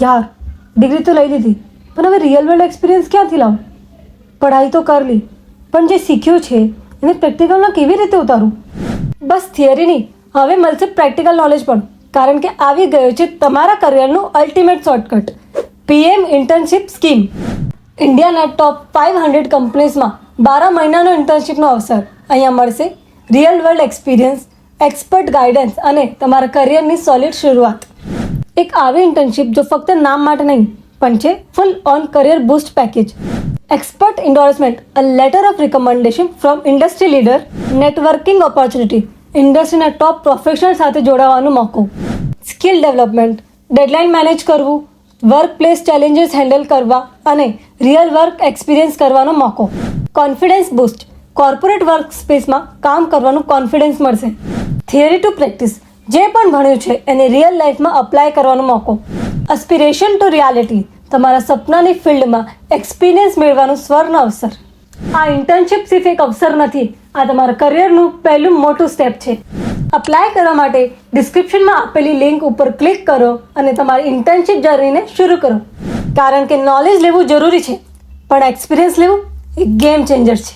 યાર ડિગ્રી તો લઈ લીધી પણ હવે રિયલ વર્લ્ડ એક્સપિરિયન્સ ક્યાંથી લાવું? પઢાઈ તો કરી લી પણ જે શીખ્યું છે એને પ્રેક્ટિકલમાં કેવી રીતે ઉતારું? બસ થિયરી નહીં, હવે મળશે પ્રેક્ટિકલ નોલેજ પણ, કારણ કે આવી ગયો છે તમારા કરિયરનું ultimate shortcut, PM internship scheme. ઇન્ડિયાના ટોપ 500 કંપનીઝમાં 12 મહિનાનો ઇન્ટર્નશિપનો અવસર. અહીંયા મળશે real world experience, expert guidance અને તમારા કરિયરની સોલિડ શરૂઆત. એક આવી ઇન્ટર્નશિપ જો ફક્ત નામ માટે નહીં પણ છે full on career boost package. Expert endorsement, a letter of recommendation from industry leader, networking opportunity, ઇન્ડસ્ટ્રીના ટોપ પ્રોફેશનલ સાથે જોડાવાનો મોકો. સ્કિલ ડેવલપમેન્ટ, ડેડલાઇન મેનેજ કરવું, વર્ક પ્લેસ ચેલેન્જીસ હેન્ડલ કરવા અને રિયલ વર્ક એક્સપિરિયન્સ કરવાનો મોકો. કોન્ફિડન્સ બૂસ્ટ, કોર્પોરેટ વર્ક સ્પેસમાં કામ કરવાનું કોન્ફિડન્સ મળશે. થિયરી ટુ પ્રેક્ટિસ, જે પણ ભણ્યું છે એને રિયલ લાઈફમાં અપ્લાય કરવાનો મોકો. એસ્પિરેશન ટુ રિયાલિટી, તમારા સપનાની ફિલ્ડમાં એક્સપિરિયન્સ મેળવવાનું સ્વર્ણ અવસર. આ ઇન્ટર્નશિપ સિર્ફ એક અવસર નથી, આ તમારા કરિયરનું પહેલું મોટું સ્ટેપ છે. અપ્લાય કરવા માટે ડિસ્ક્રિપ્શનમાં આપેલી લિંક ઉપર ક્લિક કરો અને તમારી ઇન્ટર્નશિપ જર્નીને શરૂ કરો. કારણ કે નોલેજ લેવું જરૂરી છે પણ એક્સપિરિયન્સ લેવું એ ગેમ ચેન્જર છે.